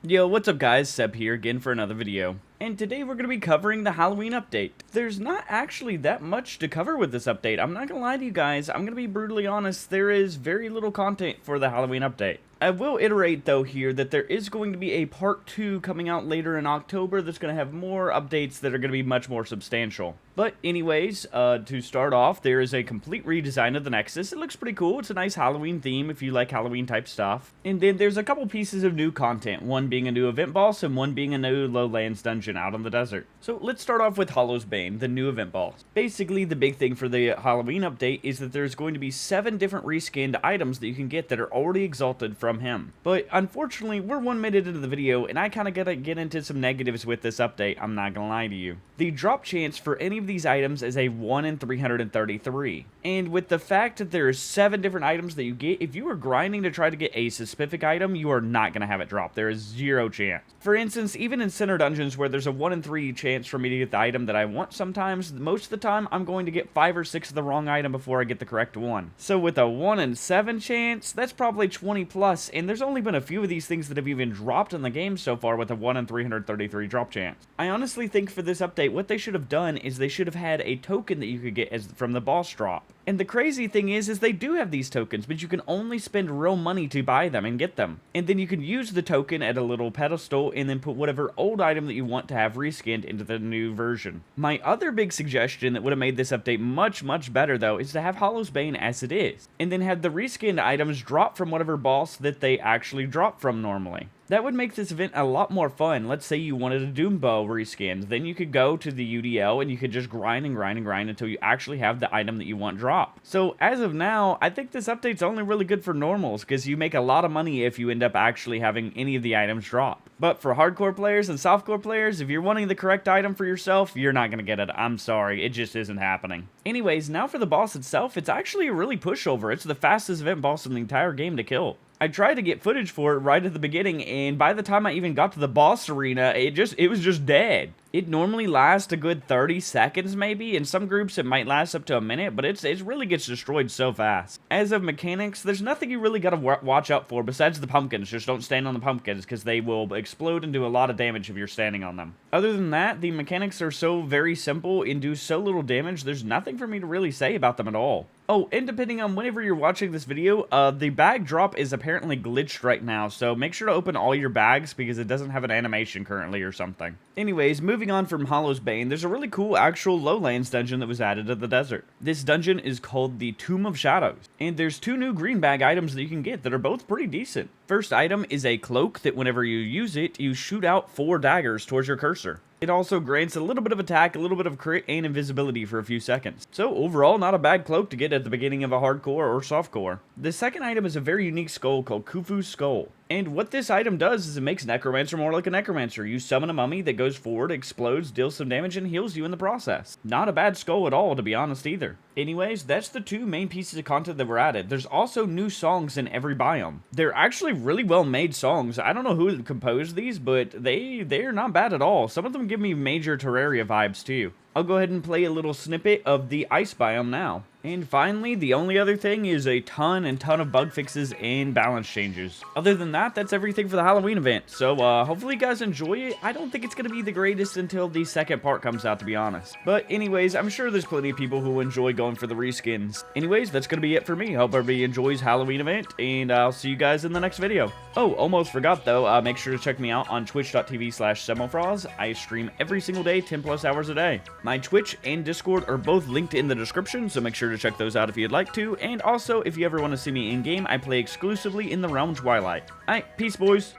Yo, what's up guys, Seb here again for another video. And today we're going to be covering the Halloween update. There's not actually that much to cover with this update. I'm not going to lie to you guys, I'm going to be brutally honest, there is very little content for the Halloween update. I will iterate though here that there is going to be a part 2 coming out later in October that's going to have more updates that are going to be much more substantial. But anyways, to start off, there is a complete redesign of the Nexus. It looks pretty cool. It's a nice Halloween theme if you like Halloween type stuff. And then there's a couple pieces of new content, one being a new event boss and one being a new lowlands dungeon out on the desert. So let's start off with Hollow's Bane, the new event boss. Basically, the big thing for the Halloween update is that there's going to be 7 different reskinned items that you can get that are already exalted from him. But unfortunately, we're 1 minute into the video and I kind of gotta get into some negatives with this update, I'm not gonna lie to you. The drop chance for any of these items is a 1 in 333. And with the fact that there are 7 different items that you get, if you are grinding to try to get a specific item, you are not going to have it drop. There is 0 chance. For instance, even in center dungeons where there's a 1 in 3 chance for me to get the item that I want sometimes, most of the time I'm going to get 5 or 6 of the wrong item before I get the correct one. So with a 1 in 7 chance, that's probably 20 plus, and there's only been a few of these things that have even dropped in the game so far with a 1 in 333 drop chance. I honestly think for this update, what they should have done is they should have had a token that you could get from the boss drop. And the crazy thing is they do have these tokens, but you can only spend real money to buy them and get them. And then you can use the token at a little pedestal and then put whatever old item that you want to have reskinned into the new version. My other big suggestion that would have made this update much better though is to have Hollow's Bane as it is, and then have the reskinned items drop from whatever boss that they actually drop from normally. That would make this event a lot more fun. Let's say you wanted a Doom Bow reskinned, then you could go to the UDL and you could just grind until you actually have the item that you want drop. So as of now, I think this update's only really good for normals because you make a lot of money if you end up actually having any of the items drop. But for hardcore players and softcore players, if you're wanting the correct item for yourself, you're not going to get it. I'm sorry, it just isn't happening. Anyways, now for the boss itself, it's actually a really pushover. It's the fastest event boss in the entire game to kill. I tried to get footage for it right at the beginning, and by the time I even got to the boss arena, it was just dead. It normally lasts a good 30 seconds maybe. In some groups it might last up to a minute, but it really gets destroyed so fast. As of mechanics, there's nothing you really gotta watch out for besides the pumpkins. Just don't stand on the pumpkins because they will explode and do a lot of damage if you're standing on them. Other than that, the mechanics are so very simple and do so little damage, there's nothing for me to really say about them at all. Oh, and depending on whenever you're watching this video, the bag drop is apparently glitched right now, so make sure to open all your bags because it doesn't have an animation currently or something. Anyways, moving on from Hollow's Bane, there's a really cool actual lowlands dungeon that was added to the desert. This dungeon is called the Tomb of Shadows, and there's 2 new green bag items that you can get that are both pretty decent. First item is a cloak that whenever you use it, you shoot out 4 daggers towards your cursor. It also grants a little bit of attack, a little bit of crit, and invisibility for a few seconds. So overall, not a bad cloak to get at the beginning of a hardcore or softcore. The second item is a very unique skull called Khufu's Skull. And what this item does is it makes Necromancer more like a Necromancer. You summon a mummy that goes forward, explodes, deals some damage, and heals you in the process. Not a bad skull at all, to be honest, either. Anyways, that's the 2 main pieces of content that were added. There's also new songs in every biome. They're actually really well made songs. I don't know who composed these, but they're not bad at all. Some of them give me major Terraria vibes too. I'll go ahead and play a little snippet of the ice biome now. And finally, the only other thing is a ton of bug fixes and balance changes. Other than that, that's everything for the Halloween event. So hopefully you guys enjoy it. I don't think it's going to be the greatest until the second part comes out, to be honest. But anyways, I'm sure there's plenty of people who enjoy going for the reskins. Anyways, that's going to be it for me. Hope everybody enjoys Halloween event, and I'll see you guys in the next video. Oh, almost forgot though, make sure to check me out on twitch.tv/cebmofroz. I stream every single day, 10 plus hours a day. My Twitch and Discord are both linked in the description, so make sure to check those out if you'd like to. And also, if you ever want to see me in-game, I play exclusively in the Realm Twilight. Alright, peace boys.